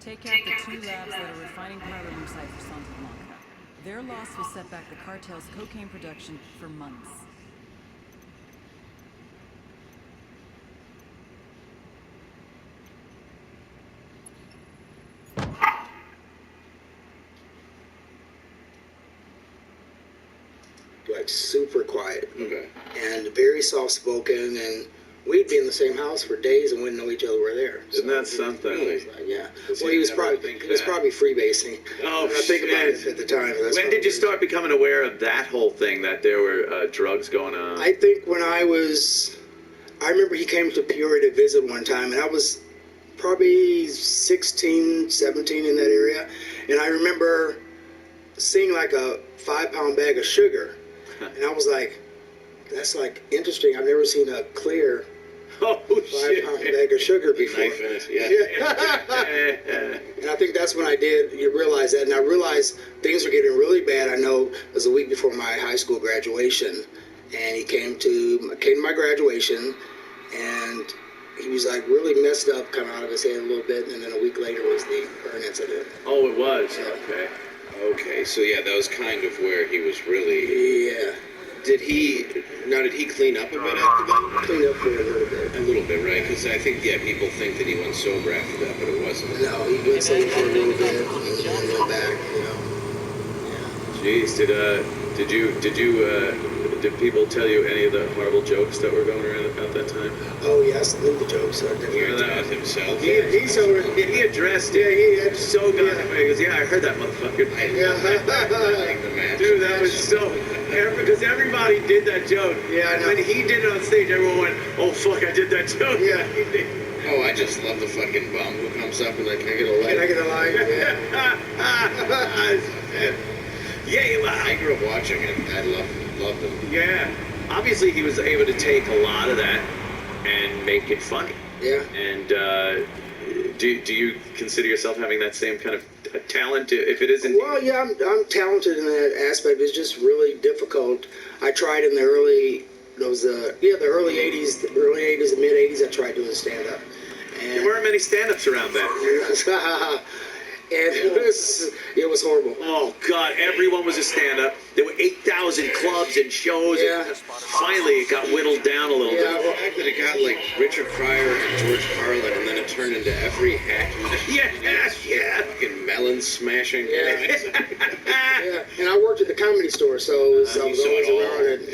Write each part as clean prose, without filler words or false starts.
Take out the two labs that are refining powder room site for Santa Blanca. Their loss will set back the cartel's cocaine production for months. Like super quiet. Okay. And very soft spoken, and we'd be in the same house for days and wouldn't know each other were there. Isn't that something? Like, yeah. Well, he was probably freebasing. Oh, I think about it at the time. When did you start becoming aware of that whole thing, that there were drugs going on? I think when I remember he came to Peoria to visit one time, and I was probably 16, 17 in that area. And I remember seeing like a 5-pound bag of sugar. And I was like, that's like interesting. I've never seen a clear 5-pound bag of sugar before. Knife in it, yeah. And I think that's when you realize that. And I realized things were getting really bad. I know it was a week before my high school graduation. And he came to my graduation, and he was like really messed up, kind of out of his head a little bit. And then a week later was the burn incident. Oh, it was? Yeah. Okay. Okay, so yeah, that was kind of where he was really... Yeah. Did he clean up a bit after that? Cleaned up for a little bit. A little bit, right? Because I think, yeah, people think that he went sober after that, but it wasn't. No, he went sober for a little bit and then went back, you know. Yeah. Jeez, did people tell you any of the horrible jokes that were going around about that time? Oh, yes, I knew the jokes. I didn't Hear that himself? He addressed it. He had so good. He goes, yeah, I heard that motherfucker. Dude, that was so... Because everybody did that joke. Yeah, I know. When he did it on stage, everyone went, oh, fuck, I did that joke. Yeah. Oh, I just love the fucking bum who comes up and like, can I get a light? Can I get a line? Yeah. Yeah, I grew up watching it. I loved him. yeah. Obviously, he was able to take a lot of that and make it funny. Yeah. And do you consider yourself having that same kind of talent, if it isn't? Well, yeah, I'm talented in that aspect. It's just really difficult. I tried in the early 80s, and mid 80s. I tried doing stand up. There weren't many stand-ups around then. And it was horrible. Oh, God, everyone was a stand-up. There were 8,000 clubs and shows. Yeah. And finally, it got whittled down a little Yeah, bit. The fact that it got like Richard Pryor and George Carlin, and then it turned into every hack. Yeah. Fucking melon smashing. Yeah. Yeah, and I worked at the Comedy Store, so I was always around it.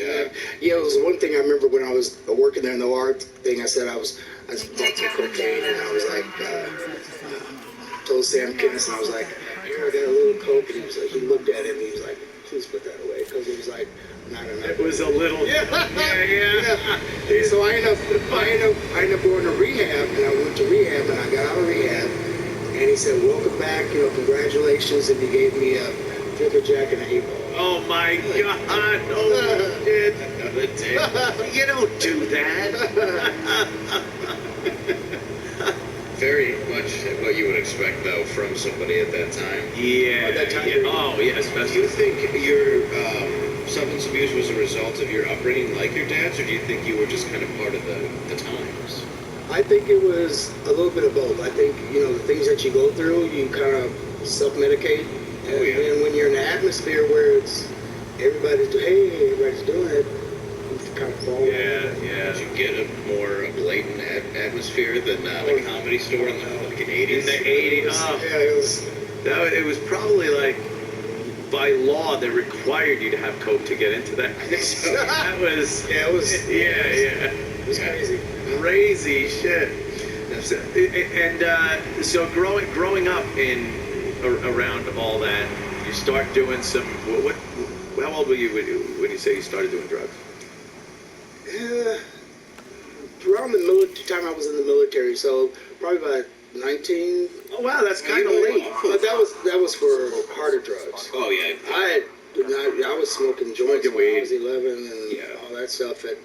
Yeah, it was one thing I remember when I was working there in the art thing. I said I was bought some cocaine, and I was like, told Sam Kinnis, and I was like, here, I got a little coke, and he looked at it, and he was like, please put that away, because it was like not enough. It was a little. Yeah. So I ended up going to rehab, and I went to rehab, and I got out of rehab, and he said, welcome back, congratulations, and he gave me a Flipper Jack and an 8-ball. Oh my God! Oh shit! Another dick. You don't do that. Very much what you would expect, though, from somebody at that time. Yeah. At that time, Oh yeah. Do Especially. you think your substance abuse was a result of your upbringing like your dad's, or do you think you were just kind of part of the times? I think it was a little bit of both. I think, the things that you go through, you kind of self-medicate. Oh, yeah. And when you're in an atmosphere where everybody's doing it, you kind of fall. Yeah. Did you get a more blatant atmosphere than the Comedy Store in the fucking 80s? In the 80s. Oh. Yeah, it was. It was probably like, by law, they required you to have coke to get into that. So that was. Yeah, it was. Yeah. It was crazy. Crazy shit. So growing up around all that, you start doing some. How old were you when you say you started doing drugs? Around the time I was in the military, so probably about 19. Oh wow, that's kind of late. But that was for harder drugs. Oh, yeah. I was smoking joints when I was 11 and all that stuff at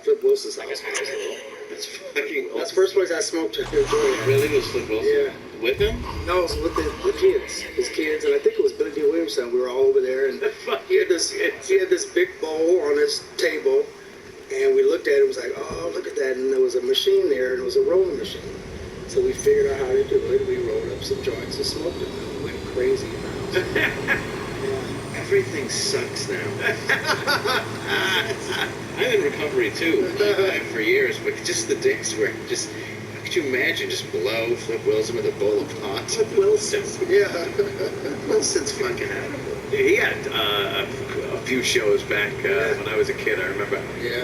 Flip Wilson's house when I was little. That's the first place I smoked a joint. Really? Was Flip Wilson? Yeah. With him? No, it was with the kids, his kids, and I think it was Billy D. Williamson. We were all over there, and he had this big bowl on his table, and we looked at it and was like, oh, look at that, and there was a machine there, and it was a rolling machine. So we figured out how to do it. We rolled up some joints and smoked them. And we went crazy. Everything sucks now. I'm in recovery too. I have for years, but just the days where just, how could you imagine just blow Flip Wilson with a bowl of pot? Flip Wilson. Yeah. Wilson's fucking animal. He had a few shows back when I was a kid. I remember. Yeah.